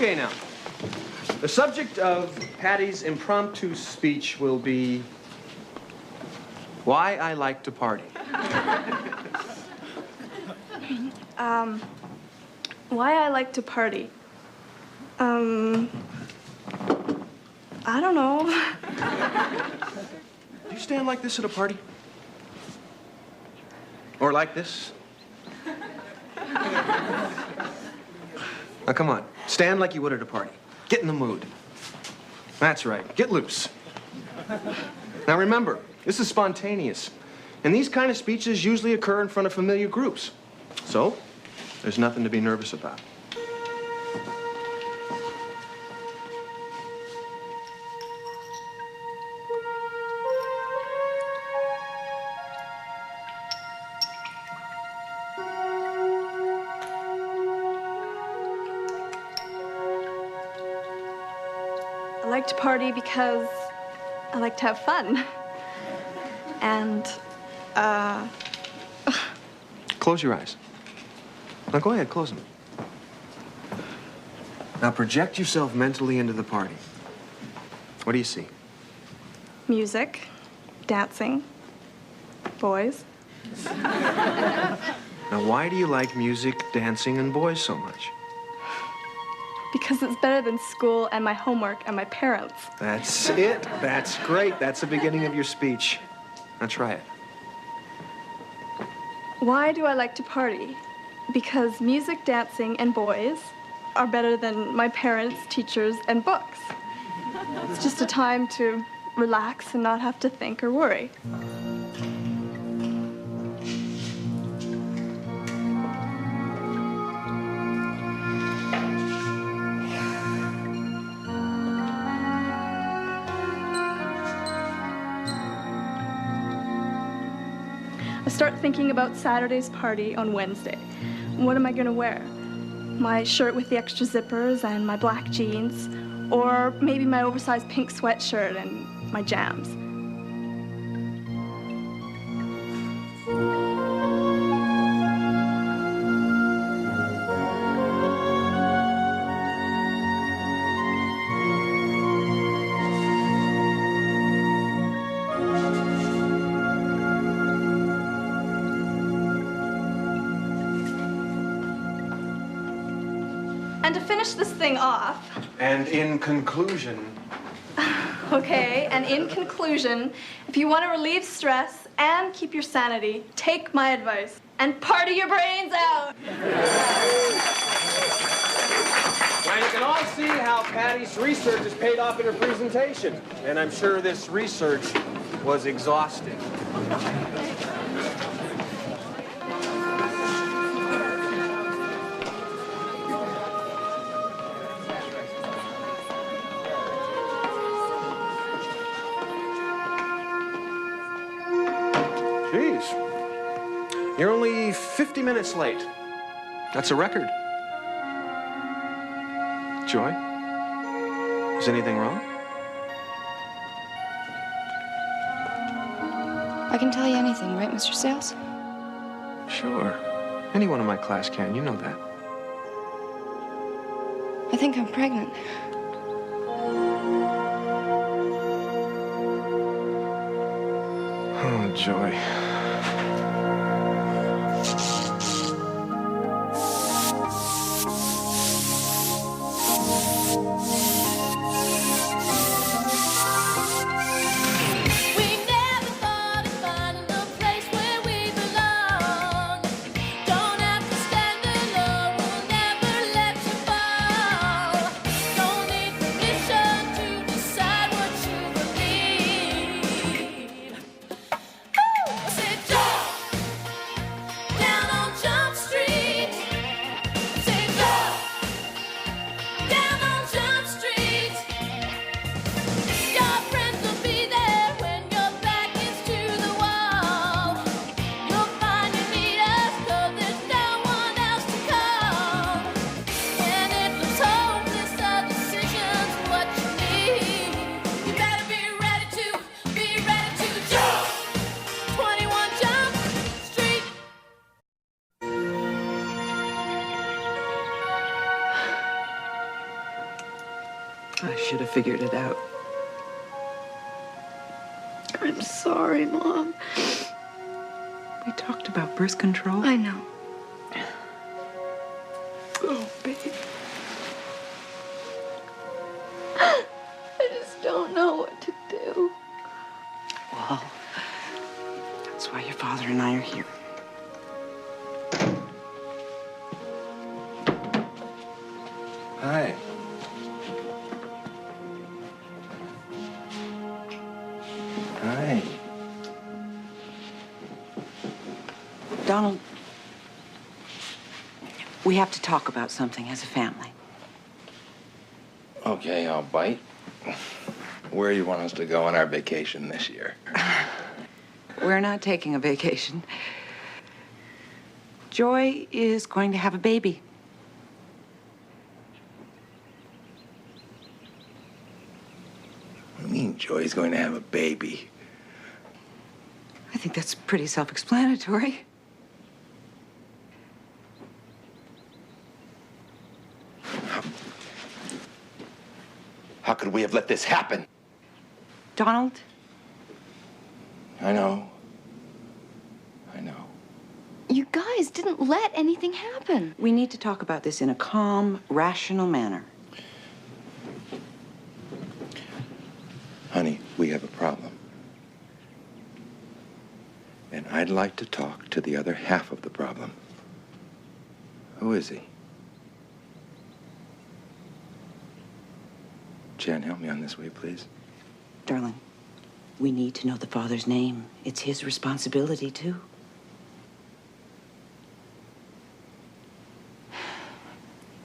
Okay, now. The subject of Patty's impromptu speech will be why I like to party. Why I like to party? I don't know. Do you stand like this at a party? Or like this? Now, come on. Stand like you would at a party. Get in the mood. That's right. Get loose. Now, remember, this is spontaneous. And these kind of speeches usually occur in front of familiar groups. So, there's nothing to be nervous about. I like to party because I like to have fun. And, Close your eyes. Now, go ahead, close them. Now, project yourself mentally into the party. What do you see? music, dancing, boys. Now, why do you like music, dancing, and boys so much? Because it's better than school and my homework and my parents. That's it. That's great. That's the beginning of your speech. Now, try it. Why do I like to party? Because music, dancing, and boys are better than my parents, teachers, and books. It's just a time to relax and not have to think or worry. I start thinking about Saturday's party on Wednesday. What am I gonna wear? My shirt with the extra zippers and my black jeans, or maybe my oversized pink sweatshirt and my jams. And to finish this thing off, And in conclusion, okay, and in conclusion, if you want to relieve stress and keep your sanity, take my advice and party your brains out. now you can all see how Patty's research has paid off in her presentation. And I'm sure this research was exhausting. Jeez. You're only 50 minutes late. That's a record. Joy? Is anything wrong? I can tell you anything, right, Mr. Sales? Sure. Anyone in my class can. You know that. I think I'm pregnant. Oh, Joy. Said I should have figured it out. I'm sorry, Mom. We talked about birth control. I know. Oh, baby. I just don't know what to do. Well, that's why your father and I are here. Hi. Hi. Donald, we have to talk about something as a family. Okay, I'll bite. Where you want us to go on our vacation this year? We're not taking a vacation. Joy is going to have a baby. What do you mean Joy's going to have a baby? I think that's pretty self-explanatory. How could we have let this happen? Donald, I know. You guys didn't let anything happen. we need to talk about this in a calm, rational manner. Honey, we have a problem. And I'd like to talk to the other half of the problem. Who is he? Jan, help me on this, will you, please? Darling, we need to know the father's name. It's his responsibility, too.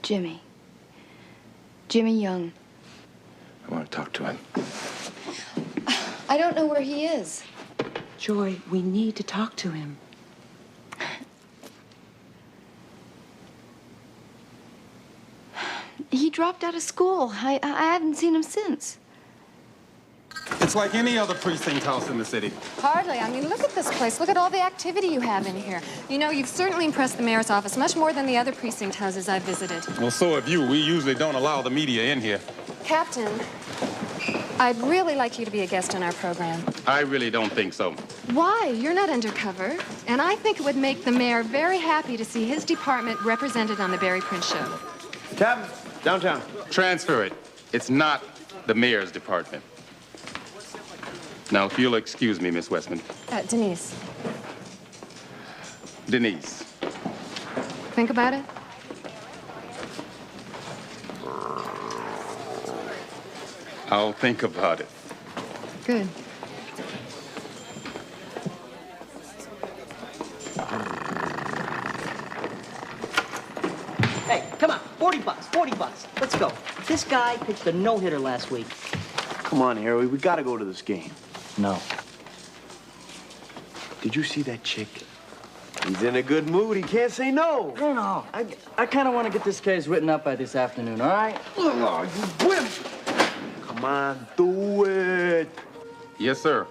Jimmy. Jimmy Young. I want to talk to him. I don't know where he is. Joy, we need to talk to him. He dropped out of school. I haven't seen him since. It's like any other precinct house in the city. Hardly. I mean, look at this place. Look at all the activity you have in here. You know, you've certainly impressed the mayor's office much more than the other precinct houses I've visited. Well, so have you. We usually don't allow the media in here. Captain, I'd really like you to be a guest on our program. I really don't think so. Why? You're not undercover. And I think it would make the mayor very happy to see his department represented on the Barry Prince show. Captain, downtown. Transfer it. It's not the mayor's department. Now, if you'll excuse me, Miss Westman. Denise, Denise. think about it. I'll think about it. Good. Hey, come on, 40 bucks, 40 bucks. Let's go. This guy pitched a no-hitter last week. Come on, Harry, we gotta go to this game. No. Did you see that chick? He's in a good mood. He can't say no. No. I kind of want to get this case written up by this afternoon, all right? Oh, you wimp! Come on, do it. Yes, sir.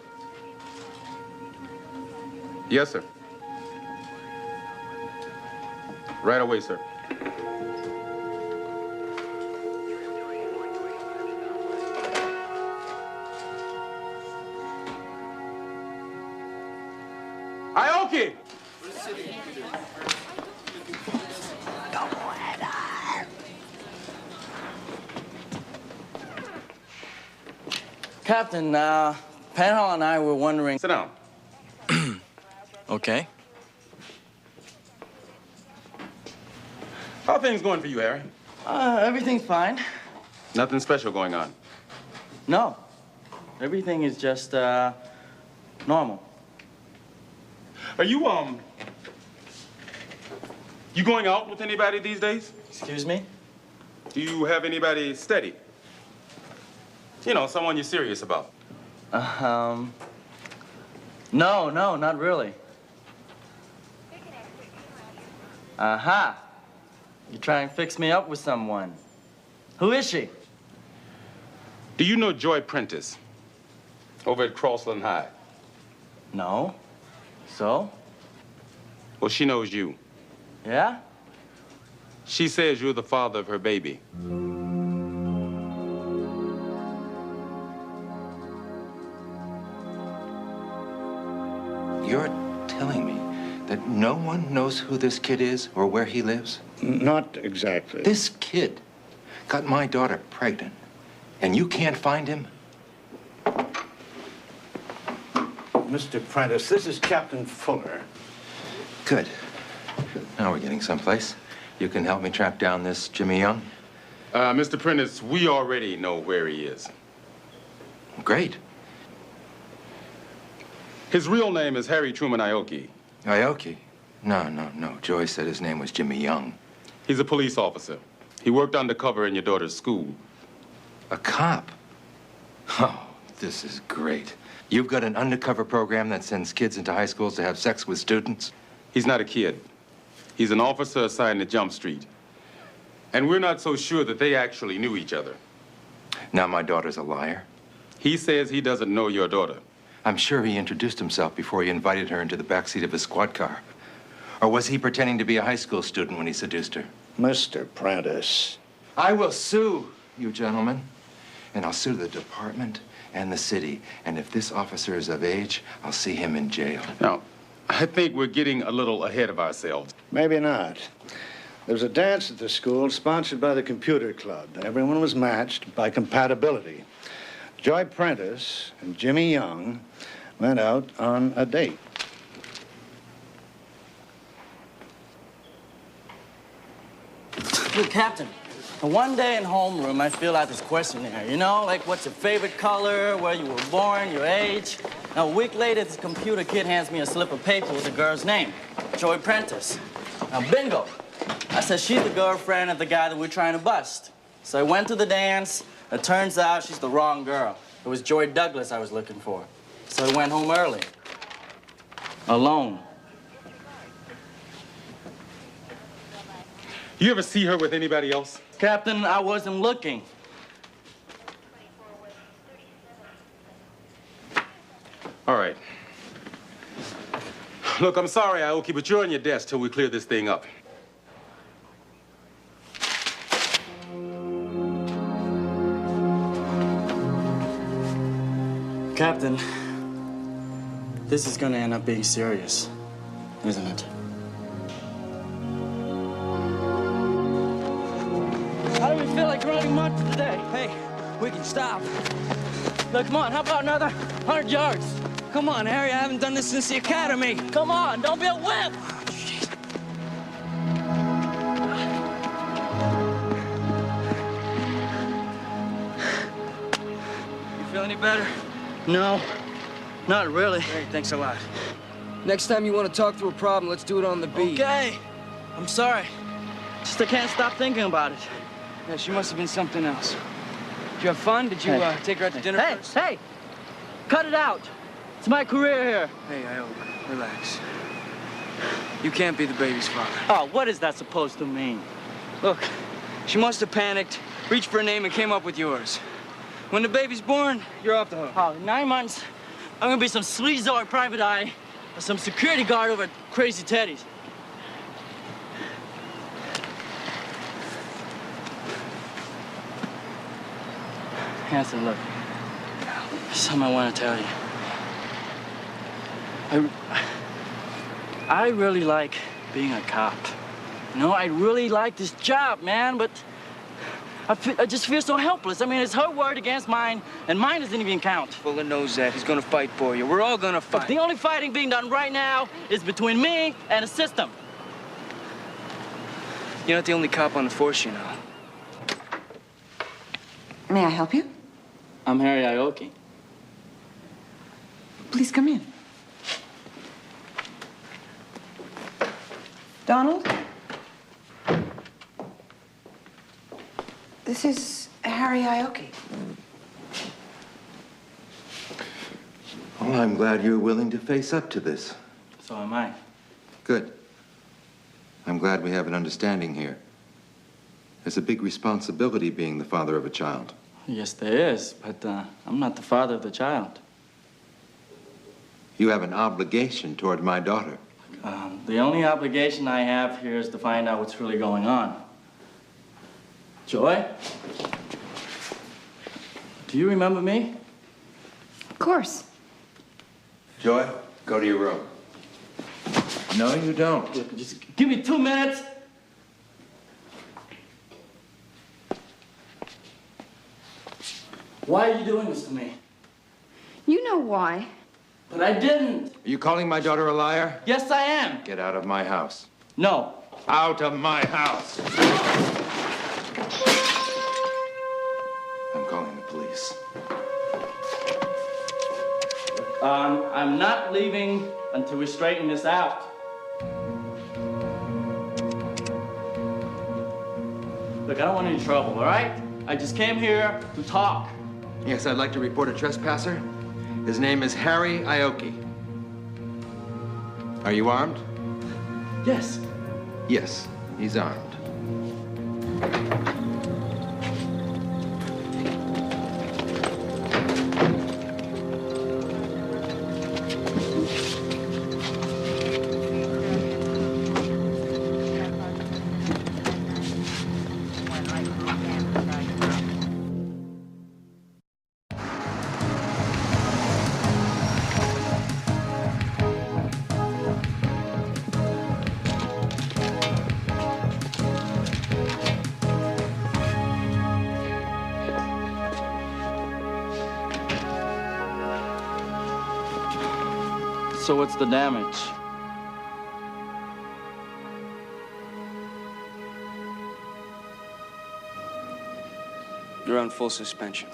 Yes, sir. Right away, sir. Aoki! Captain, Panhall and I were wondering... Sit down. Okay. How are things going for you, Harry? Everything's fine. Nothing special going on. No. Everything is just, normal. Are you, you going out with anybody these days? Excuse me? Do you have anybody steady? You know, someone you're serious about. No, not really. Aha. You try and fix me up with someone. Who is she? Do you know Joy Prentice over at Crossland High? No. So? Well, she knows you. Yeah? She says you're the father of her baby. you're telling me that no one knows who this kid is or where he lives? Not exactly. This kid got my daughter pregnant, and you can't find him? Mr. Prentice, this is Captain Fuller. Good. Now we're getting someplace. You can help me track down this Jimmy Young? Mr. Prentice, we already know where he is. Great. His real name is Harry Truman Aoki. Aoki? No. Joy said his name was Jimmy Young. He's a police officer. He worked undercover in your daughter's school. A cop? Oh, this is great. You've got an undercover program that sends kids into high schools to have sex with students? He's not a kid. He's an officer assigned to Jump Street. And we're not so sure that they actually knew each other. Now my daughter's a liar? He says he doesn't know your daughter. I'm sure he introduced himself before he invited her into the backseat of his squad car. Or was he pretending to be a high school student when he seduced her? Mr. Prentice. I will sue you gentlemen. And I'll sue the department and the city. And if this officer is of age, I'll see him in jail. Now, I think we're getting a little ahead of ourselves. Maybe not. There was a dance at the school sponsored by the computer club. Everyone was matched by compatibility. Joy Prentice and Jimmy Young went out on a date. Look, Captain, one day in homeroom, I fill out this questionnaire, you know, like what's your favorite color, where you were born, your age. Now, a week later, this computer kid hands me a slip of paper with the girl's name, Joy Prentice. Now, bingo. I said, she's the girlfriend of the guy that we're trying to bust. So I went to the dance. It turns out she's the wrong girl. It was Joy Douglas I was looking for. So I went home early. Alone. You ever see her with anybody else? Captain, I wasn't looking. All right. Look, I'm sorry, Aoki, but you're on your desk till we clear this thing up. Captain, this is gonna end up being serious, isn't it? I don't even feel like running much today. Hey, we can stop. Look, come on, how about another 100 yards? Come on, Harry, I haven't done this since the academy. Come on, don't be a whip! You feel any better? No, not really. Hey, thanks a lot. Next time you want to talk through a problem, let's do it on the beat. Okay. I'm sorry. Just I can't stop thinking about it. Yeah, she must have been something else. Did you have fun? Did you take her out to dinner first? Hey! Cut it out. It's my career here. Hey, Iola, relax. You can't be the baby's father. Oh, what is that supposed to mean? Look, she must have panicked, reached for a name, and came up with yours. When the baby's born, you're off the hook. Oh, 9 months, I'm gonna be some sleazoid private eye or some security guard over at Crazy Teddy's. Hanson, look. There's something I want to tell you. I really like being a cop. You know, I really like this job, man, but I just feel so helpless. I mean, it's her word against mine, and mine doesn't even count. Fuller knows that. He's gonna fight for you. We're all gonna fight. But the only fighting being done right now is between me and the system. You're not the only cop on the force, you know. May I help you? I'm Harry Aoki. Please come in. Donald? This is Harry Aoki. Well, I'm glad you're willing to face up to this. So am I. Good. I'm glad we have an understanding here. There's a big responsibility being the father of a child. Yes, there is, but I'm not the father of the child. You have an obligation toward my daughter. The only obligation I have here is to find out what's really going on. Joy? Do you remember me? Of course. Joy, go to your room. No, you don't. Just give me 2 minutes. Why are you doing this to me? You know why. But I didn't. Are you calling my daughter a liar? Yes, I am. Get out of my house. No. Out of my house. I'm calling the police. I'm not leaving until we straighten this out. Look, I don't want any trouble, all right? I just came here to talk. Yes, I'd like to report a trespasser. His name is Harry Aoki. Are you armed? Yes. Yes, he's armed. So what's the damage? You're on full suspension.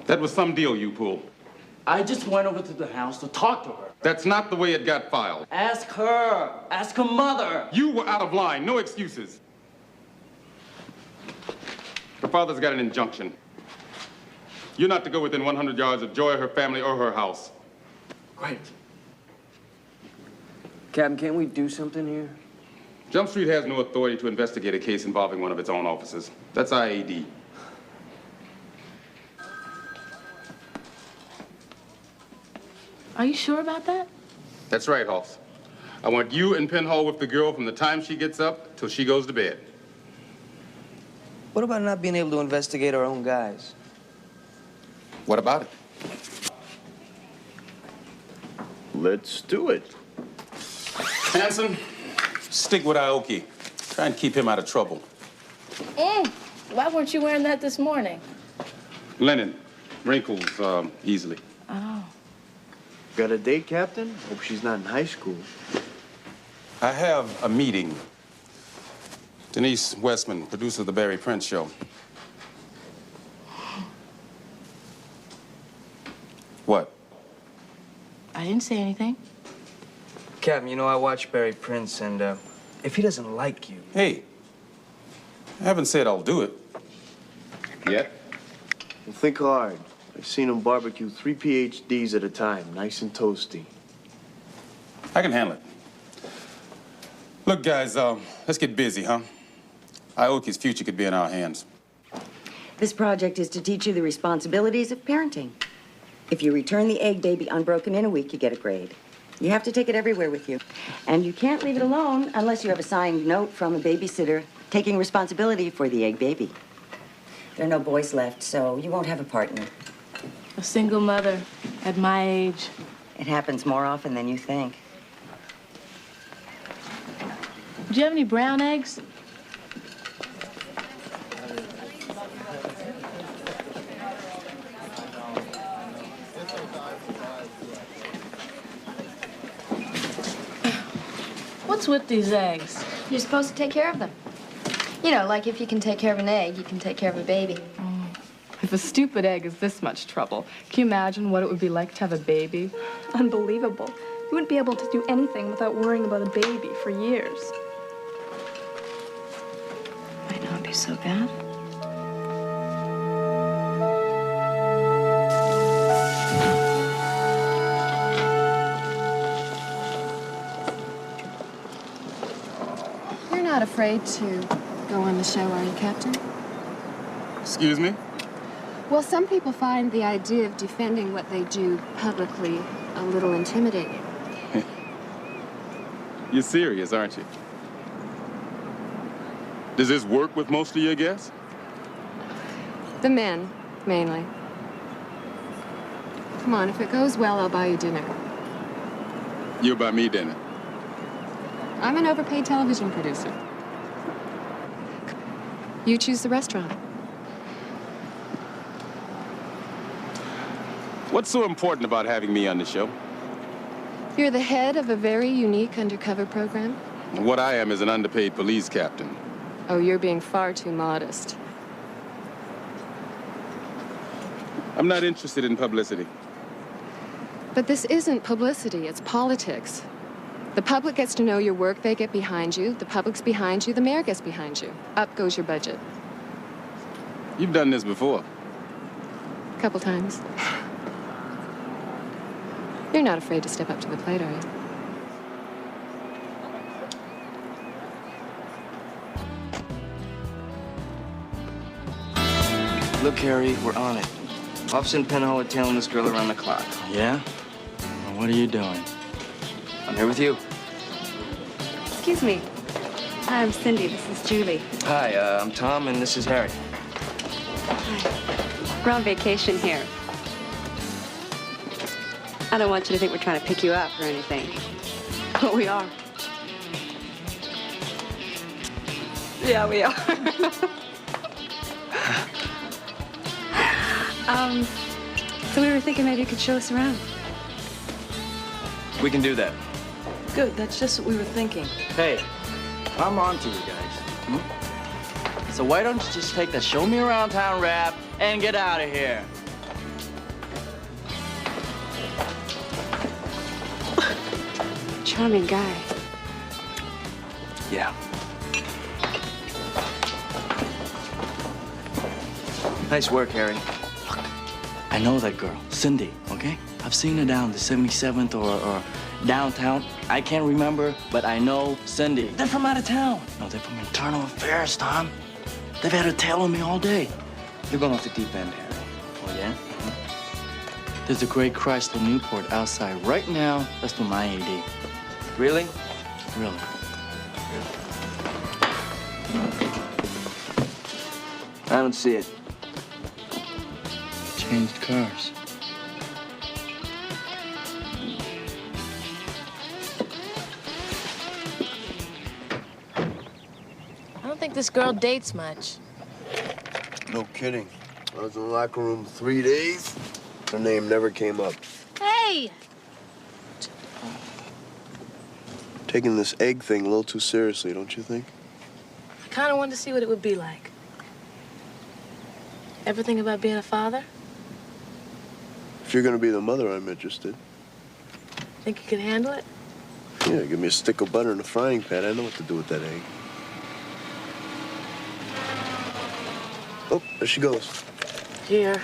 That was some deal you pulled. I just went over to the house to talk to her. That's not the way it got filed. Ask her. Ask her mother. You were out of line. No excuses. Her father's got an injunction. You're not to go within 100 yards of Joy, her family, or her house. Great. Captain, can't we do something here? Jump Street has no authority to investigate a case involving one of its own officers. That's IAD. Are you sure about that? That's right, Hoss. I want you in Penhall with the girl from the time she gets up till she goes to bed. What about not being able to investigate our own guys? What about it? Let's do it. Hanson, stick with Aoki. Try and keep him out of trouble. Why weren't you wearing that this morning? Linen. Wrinkles easily. Oh. Got a date, Captain? Hope she's not in high school. I have a meeting. Denise Westman, producer of the Barry Prince Show. What? I didn't say anything. Captain, you know, I watch Barry Prince, and if he doesn't like you... Hey, I haven't said I'll do it. Yet. Well, think hard. I've seen him barbecue 3 PhDs at a time, nice and toasty. I can handle it. Look, guys, let's get busy, huh? Aoki's future could be in our hands. This project is to teach you the responsibilities of parenting. If you return the egg baby unbroken in a week, you get a grade. You have to take it everywhere with you. And you can't leave it alone unless you have a signed note from a babysitter taking responsibility for the egg baby. There are no boys left, so you won't have a partner. A single mother at my age. It happens more often than you think. Do you have any brown eggs? What's with these eggs? You're supposed to take care of them. You know, like if you can take care of an egg, you can take care of a baby. If a stupid egg is this much trouble, can you imagine what it would be like to have a baby? Unbelievable. You wouldn't be able to do anything without worrying about a baby for years. Might not be so bad. You're not afraid to go on the show, are you, Captain? Excuse me? Well, some people find the idea of defending what they do publicly a little intimidating. You're serious, aren't you? Does this work with most of your guests? The men, mainly. Come on, if it goes well, I'll buy you dinner. You'll buy me dinner. I'm an overpaid television producer. You choose the restaurant. What's so important about having me on the show? You're the head of a very unique undercover program. What I am is an underpaid police captain. Oh, you're being far too modest. I'm not interested in publicity. But this isn't publicity, it's politics. The public gets to know your work, they get behind you. The public's behind you, the mayor gets behind you. Up goes your budget. You've done this before. A couple times. You're not afraid to step up to the plate, are you? Look, Harry, we're on it. Officer and Penhall are tailing this girl around the clock. Yeah? Well, what are you doing? I'm here with you. Excuse me. Hi, I'm Cindy. This is Julie. Hi, I'm Tom, and this is Harry. We're on vacation here. I don't want you to think we're trying to pick you up or anything. But we are. Yeah, we are. So we were thinking maybe you could show us around. We can do that. Good, that's just what we were thinking. Hey, I'm on to you guys. So why don't you just take the show me around town rap and get out of here? Charming guy. Yeah. Nice work, Harry. I know that girl, Cindy, okay? I've seen her down the 77th or downtown. I can't remember, but I know Cindy. They're from out of town. No, they're from internal affairs, Tom. They've had a tail on me all day. You're going off the deep end, Harry. Oh, yeah? There's a gray Chrysler Newport outside right now. That's for my AD. Really? Really. I don't see it. Changed cars. I don't think this girl dates much. No kidding. I was in the locker room 3 days. Her name never came up. Hey! Taking this egg thing a little too seriously, don't you think? I kind of wanted to see what it would be like. Ever think about being a father? If you're gonna be the mother, I'm interested. Think you could handle it? Yeah, give me a stick of butter and a frying pan. I know what to do with that egg. Oh, there she goes. Here.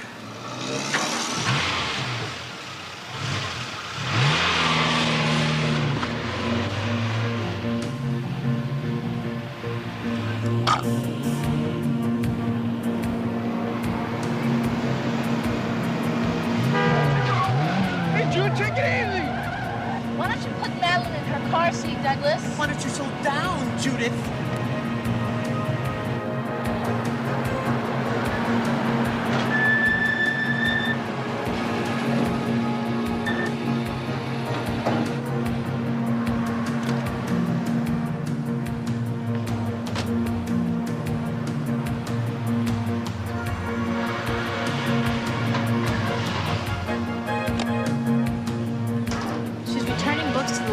Take it easy! Why don't you put Madeline in her car seat, Douglas? Why don't you slow down, Judith?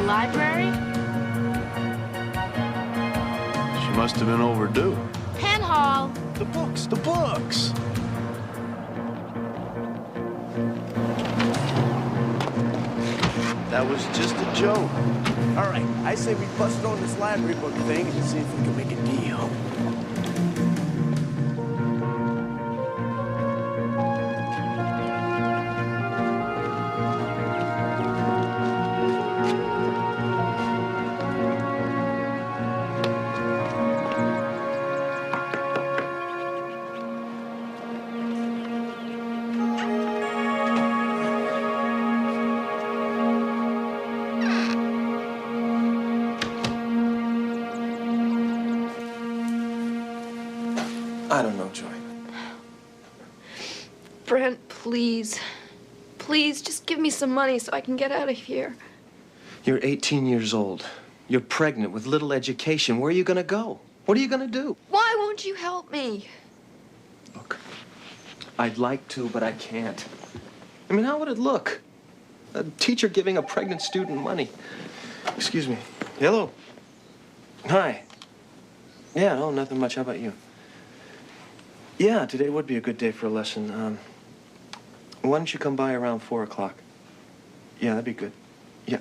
Library? She must have been overdue. Penhall. The books, the books! That was just a joke. All right, I say we bust on this library book thing and see if we can make a deal. I don't know, Joy. Brent, please. Please, just give me some money so I can get out of here. You're 18 years old. You're pregnant with little education. Where are you going to go? What are you going to do? Why won't you help me? Look, I'd like to, but I can't. I mean, how would it look? A teacher giving a pregnant student money. Excuse me. Hello. Hi. Yeah, no, nothing much. How about you? Yeah, today would be a good day for a lesson. Why don't you come by around 4 o'clock? Yeah, that'd be good. Yeah.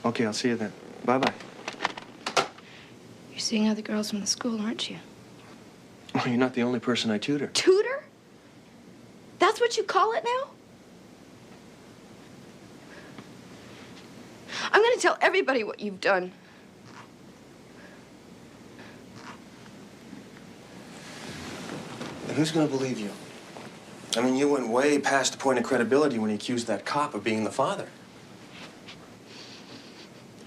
Okay, I'll see you then. Bye-bye. You're seeing other girls from the school, aren't you? Well, you're not the only person I tutor. Tutor? That's what you call it now? I'm gonna tell everybody what you've done. And who's gonna believe you? I mean, you went way past the point of credibility when you accused that cop of being the father.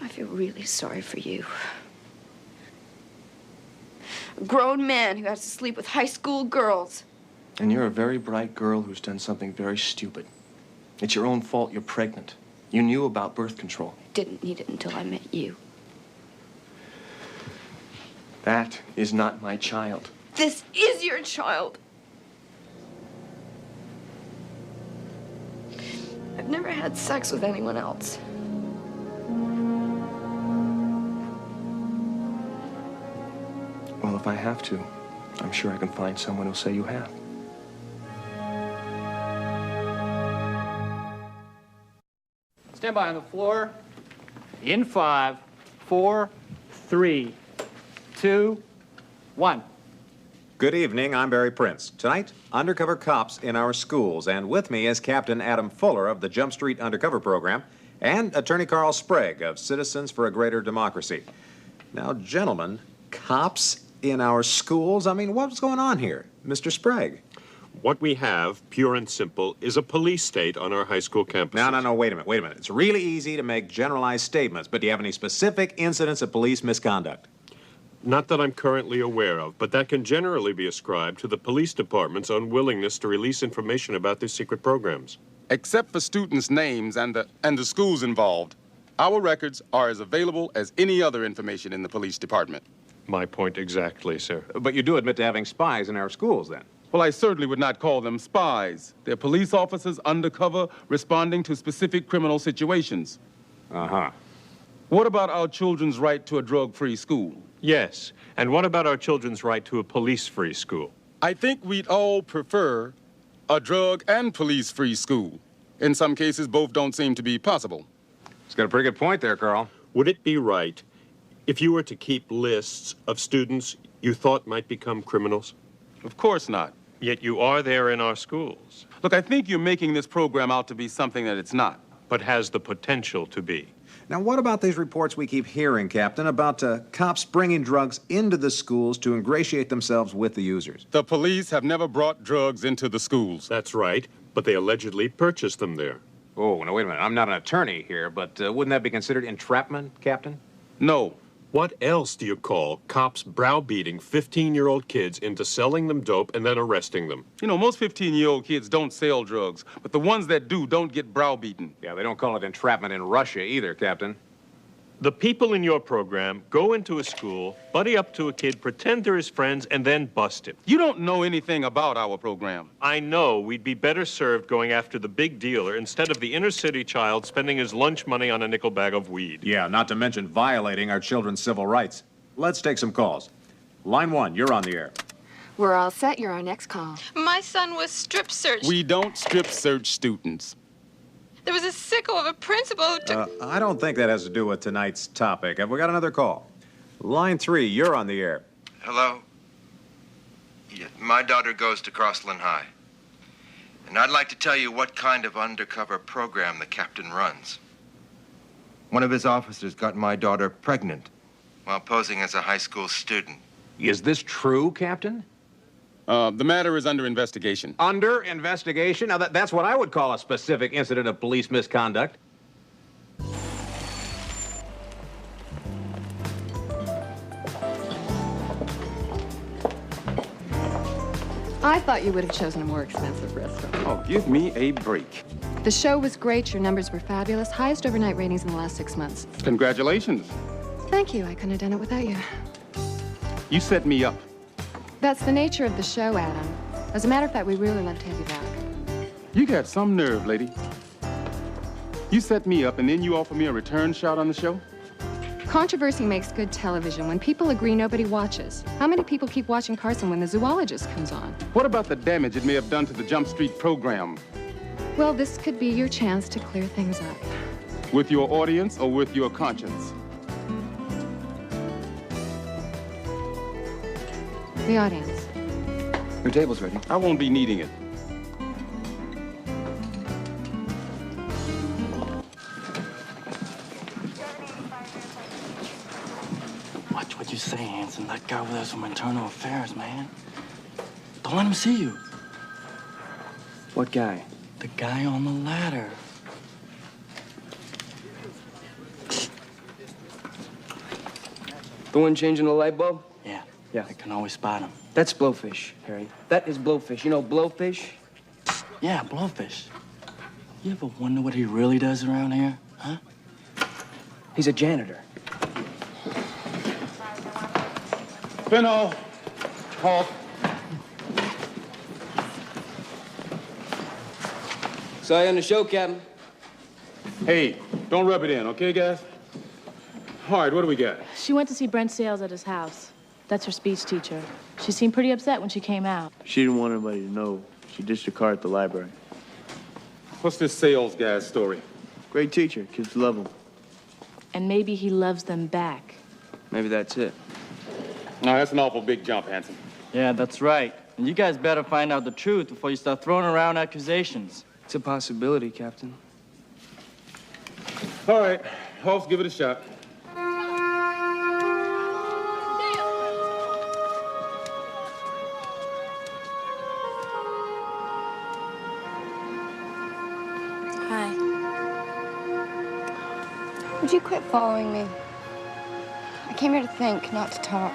I feel really sorry for you. A grown man who has to sleep with high school girls. And you're a very bright girl who's done something very stupid. It's your own fault you're pregnant. You knew about birth control. I didn't need it until I met you. That is not my child. This is your child. I've never had sex with anyone else. Well, if I have to, I'm sure I can find someone who'll say you have. Stand by on the floor. In 5, 4, 3, 2, 1. Good evening, I'm Barry Prince. Tonight, undercover cops in our schools, and with me is Captain Adam Fuller of the Jump Street Undercover Program and Attorney Carl Sprague of Citizens for a Greater Democracy. Now, gentlemen, cops in our schools? I mean, what's going on here? Mr. Sprague. What we have, pure and simple, is a police state on our high school campuses. No, wait a minute. It's really easy to make generalized statements, but do you have any specific incidents of police misconduct? Not that I'm currently aware of, but that can generally be ascribed to the police department's unwillingness to release information about their secret programs. Except for students' names and the schools involved, our records are as available as any other information in the police department. My point exactly, sir. But you do admit to having spies in our schools, then? Well, I certainly would not call them spies. They're police officers undercover responding to specific criminal situations. Uh-huh. What about our children's right to a drug-free school? Yes, and what about our children's right to a police-free school? I think we'd all prefer a drug and police-free school. In some cases, both don't seem to be possible. He's got a pretty good point there, Carl. Would it be right if you were to keep lists of students you thought might become criminals? Of course not. Yet you are there in our schools. Look, I think you're making this program out to be something that it's not. But has the potential to be. Now, what about these reports we keep hearing, Captain, about cops bringing drugs into the schools to ingratiate themselves with the users? The police have never brought drugs into the schools. That's right, but they allegedly purchased them there. Oh, now, wait a minute. I'm not an attorney here, but wouldn't that be considered entrapment, Captain? No. What else do you call cops browbeating 15-year-old kids into selling them dope and then arresting them? You know, most 15-year-old kids don't sell drugs, but the ones that do don't get browbeaten. Yeah, they don't call it entrapment in Russia either, Captain. The people in your program go into a school, buddy up to a kid, pretend they're his friends, and then bust him. You don't know anything about our program. I know we'd be better served going after the big dealer instead of the inner-city child spending his lunch money on a nickel bag of weed. Yeah, not to mention violating our children's civil rights. Let's take some calls. Line 1, you're on the air. We're all set. You're our next call. My son was strip searched. We don't strip search students. There was a sicko of a principal who took... I don't think that has to do with tonight's topic. Have we got another call? Line 3, you're on the air. Hello? Yeah, my daughter goes to Crossland High. And I'd like to tell you what kind of undercover program the captain runs. One of his officers got my daughter pregnant while posing as a high school student. Is this true, Captain? The matter is under investigation. Under investigation? Now, that's what I would call a specific incident of police misconduct. I thought you would have chosen a more expensive restaurant. Oh, give me a break. The show was great. Your numbers were fabulous. Highest overnight ratings in the last 6 months. Congratulations. Thank you. I couldn't have done it without you. You set me up. That's the nature of the show, Adam. As a matter of fact, we really love to have you back. You got some nerve, lady. You set me up and then you offer me a return shot on the show? Controversy makes good television. When people agree, nobody watches. How many people keep watching Carson when the zoologist comes on? What about the damage it may have done to the Jump Street program? Well, this could be your chance to clear things up. With your audience or with your conscience? The audience. Your table's ready. I won't be needing it. Watch what you say, Hanson. That guy over there's from Internal Affairs, man. Don't let him see you. What guy? The guy on the ladder. The one changing the light bulb? Yeah. Yeah. I can always spot him. That's blowfish, Harry. That is blowfish. You know blowfish? Yeah, blowfish. You ever wonder what he really does around here? Huh? He's a janitor. Benno, halt. Saw you on the show, Captain. Hey, don't rub it in, okay, guys? All right, what do we got? She went to see Brent Sales at his house. That's her speech teacher. She seemed pretty upset when she came out. She didn't want anybody to know. She ditched her car at the library. What's this sales guy's story? Great teacher. Kids love him. And maybe he loves them back. Maybe that's it. No, that's an awful big jump, Hanson. Yeah, that's right. And you guys better find out the truth before you start throwing around accusations. It's a possibility, Captain. All right, Hoss, give it a shot. Hi. Would you quit following me? I came here to think, not to talk.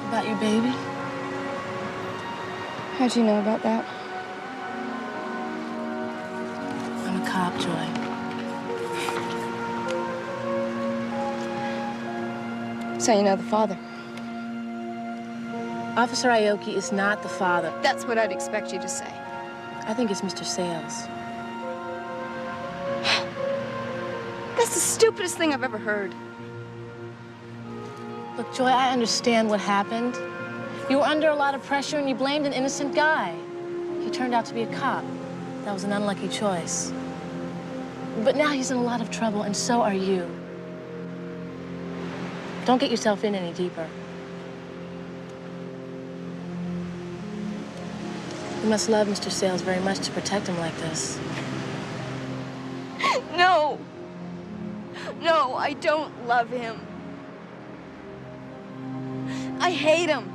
About your baby? How'd you know about that? I'm a cop, Joy. So you know the father? Officer Aoki is not the father. That's what I'd expect you to say. I think it's Mr. Sales. That's the stupidest thing I've ever heard. Look, Joy, I understand what happened. You were under a lot of pressure and you blamed an innocent guy. He turned out to be a cop. That was an unlucky choice. But now he's in a lot of trouble, and so are you. Don't get yourself in any deeper. You must love Mr. Sales very much to protect him like this. No! No, I don't love him. I hate him.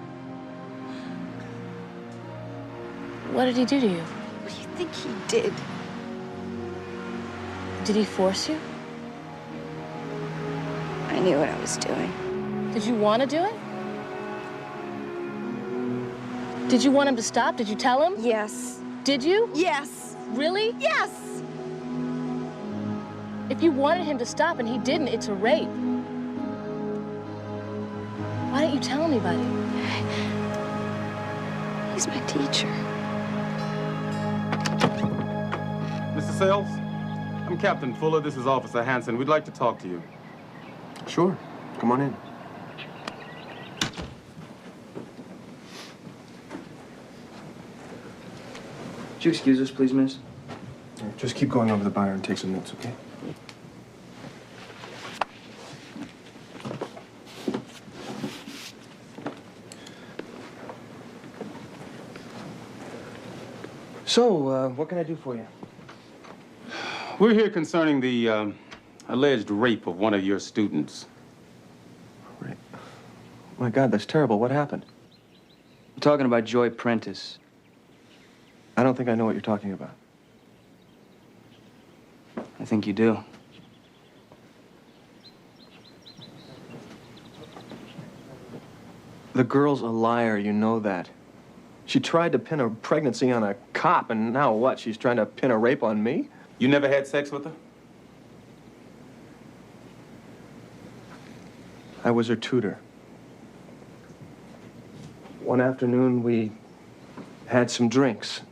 What did he do to you? What do you think he did? Did he force you? I knew what I was doing. Did you want to do it? Did you want him to stop? Did you tell him? Yes. Did you? Yes. Really? Yes! If you wanted him to stop and he didn't, it's a rape. Why didn't you tell anybody? He's my teacher. Mr. Sales, I'm Captain Fuller. This is Officer Hanson. We'd like to talk to you. Sure. Come on in. Would you excuse us, please, miss? Just keep going over the bar and take some notes, okay? So, what can I do for you? We're here concerning the alleged rape of one of your students. Rape? My God, that's terrible. What happened? I'm talking about Joy Prentice. I don't think I know what you're talking about. I think you do. The girl's a liar, you know that. She tried to pin a pregnancy on a cop, and now what? She's trying to pin a rape on me? You never had sex with her? I was her tutor. One afternoon, we had some drinks.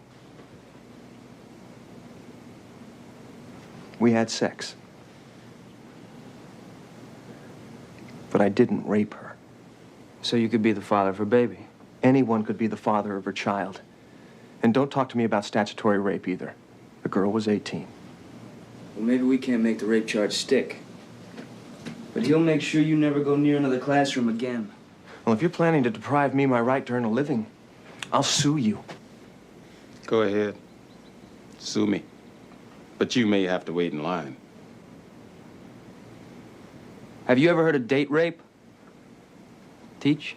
We had sex. But I didn't rape her. So you could be the father of her baby? Anyone could be the father of her child. And don't talk to me about statutory rape either. The girl was 18. Well, maybe we can't make the rape charge stick. But he'll make sure you never go near another classroom again. Well, if you're planning to deprive me my right to earn a living, I'll sue you. Go ahead. Sue me. But you may have to wait in line. Have you ever heard of date rape? Teach?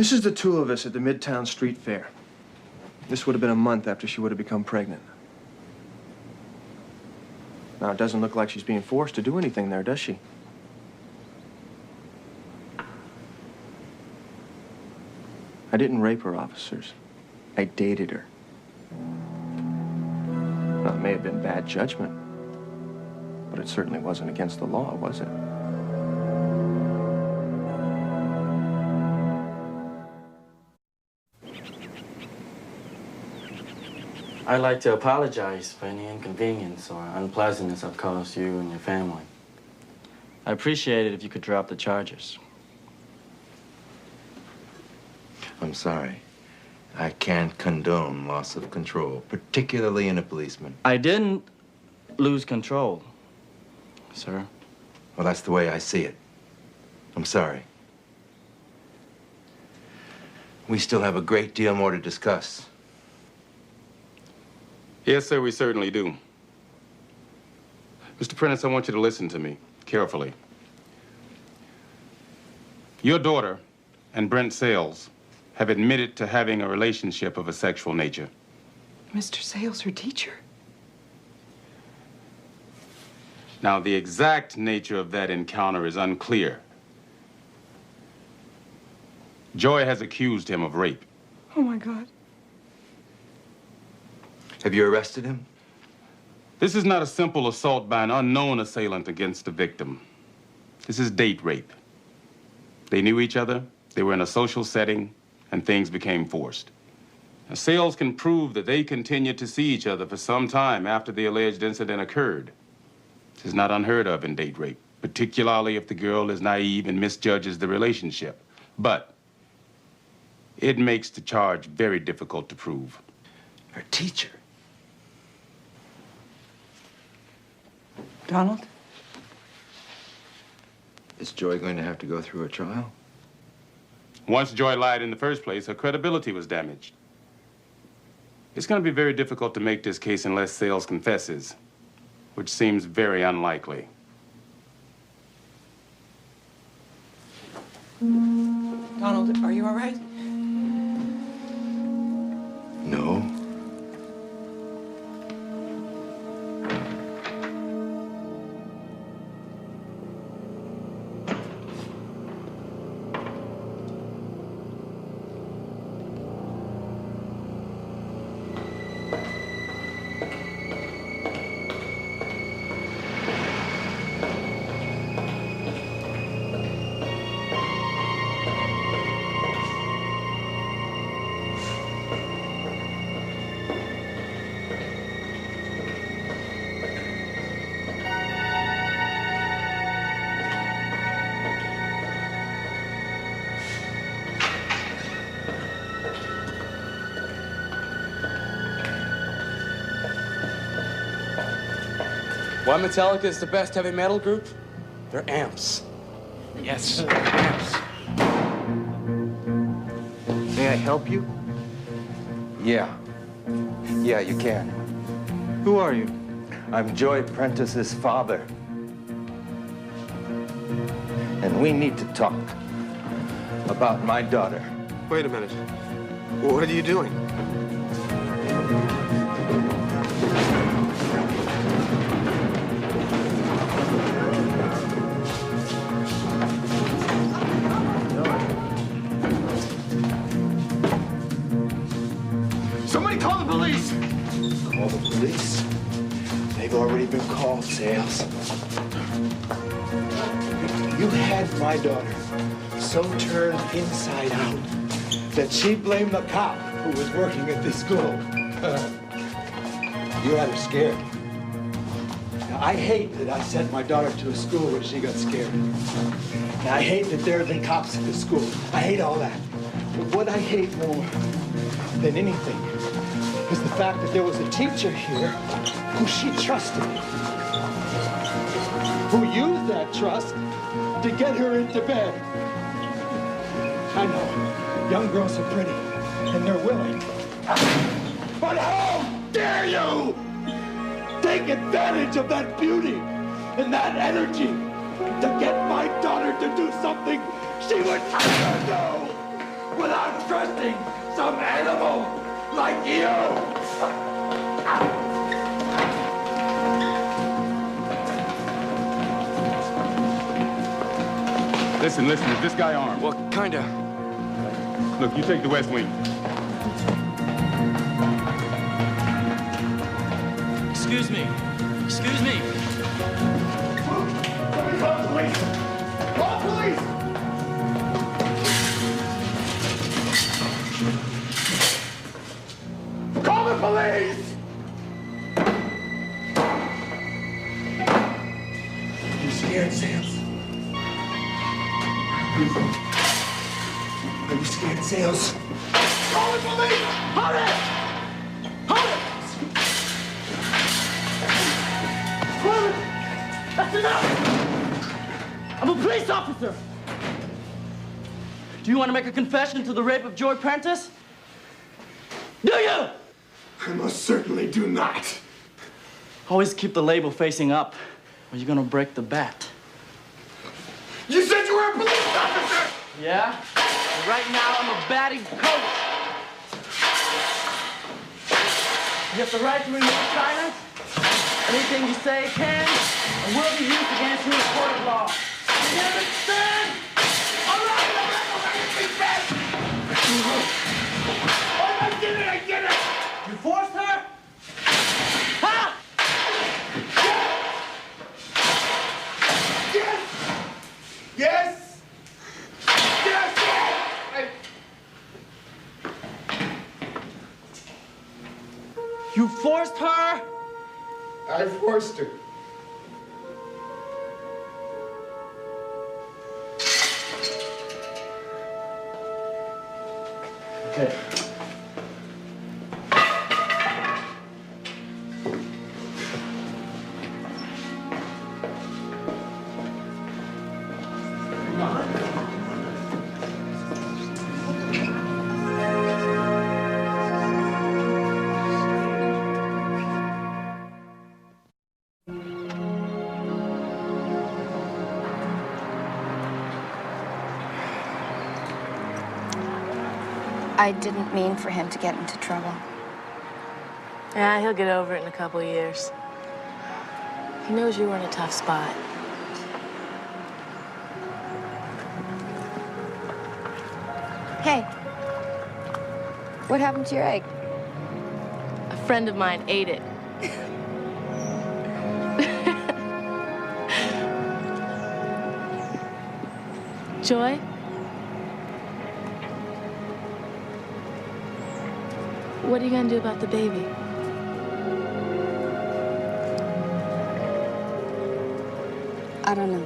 This is the two of us at the Midtown Street Fair. This would have been a month after she would have become pregnant. Now, it doesn't look like she's being forced to do anything there, does she? I didn't rape her, officers. I dated her. Now, it may have been bad judgment, but it certainly wasn't against the law, was it? I'd like to apologize for any inconvenience or unpleasantness I've caused you and your family. I appreciate it if you could drop the charges. I'm sorry. I can't condone loss of control, particularly in a policeman. I didn't lose control, sir. Well, that's the way I see it. I'm sorry. We still have a great deal more to discuss. Yes, sir, we certainly do. Mr. Prentice, I want you to listen to me carefully. Your daughter and Brent Sales have admitted to having a relationship of a sexual nature. Mr. Sales, her teacher. Now, the exact nature of that encounter is unclear. Joy has accused him of rape. Oh, my God. Have you arrested him? This is not a simple assault by an unknown assailant against the victim. This is date rape. They knew each other, they were in a social setting, and things became forced. Now, Sales can prove that they continued to see each other for some time after the alleged incident occurred. This is not unheard of in date rape, particularly if the girl is naive and misjudges the relationship. But it makes the charge very difficult to prove. Her teacher? Donald? Is Joy going to have to go through a trial? Once Joy lied in the first place, her credibility was damaged. It's going to be very difficult to make this case unless Sales confesses, which seems very unlikely. Donald, are you all right? No. Why Metallica is the best heavy metal group? They're amps. Yes, amps. May I help you? Yeah. Yeah, you can. Who are you? I'm Joy Prentice's father. And we need to talk about my daughter. Wait a minute. What are you doing? Somebody call the police! Call the police? They've already been called, Sales. You had my daughter so turned inside out that she blamed the cop who was working at this school. You had her scared. Now, I hate that I sent my daughter to a school where she got scared. And I hate that there have been cops at the school. I hate all that. But what I hate more than anything is the fact that there was a teacher here who she trusted, who used that trust to get her into bed. I know, young girls are pretty, and they're willing. But how dare you take advantage of that beauty and that energy to get my daughter to do something she would never do without trusting some animal like you? Listen, is this guy armed? Well, kinda. Look, you take the West Wing. Excuse me. Excuse me. Somebody call the police! Call the police! Call the police! You scared, Sales? Are you scared, Sales? Call the police! Hurry! Hurry! Hurry! That's enough! I'm a police officer! Do you want to make a confession to the rape of Joy Prentice? Do you? I most certainly do not. Always keep the label facing up, or you're gonna break the bat. You said you were a police officer! Yeah? And right now, I'm a batting coach. You have the right to remain silent. Anything you say can and will be used against you in a court of law. You understand? All right, let me be back! Oh, I did it! I did it! You forced her? Ha! Yes! Yes! Yes! You forced her? I forced her. Okay. I didn't mean for him to get into trouble. Yeah, he'll get over it in a couple of years. He knows you were in a tough spot. Hey, what happened to your egg? A friend of mine ate it. Joy? What are you gonna do about the baby? I don't know.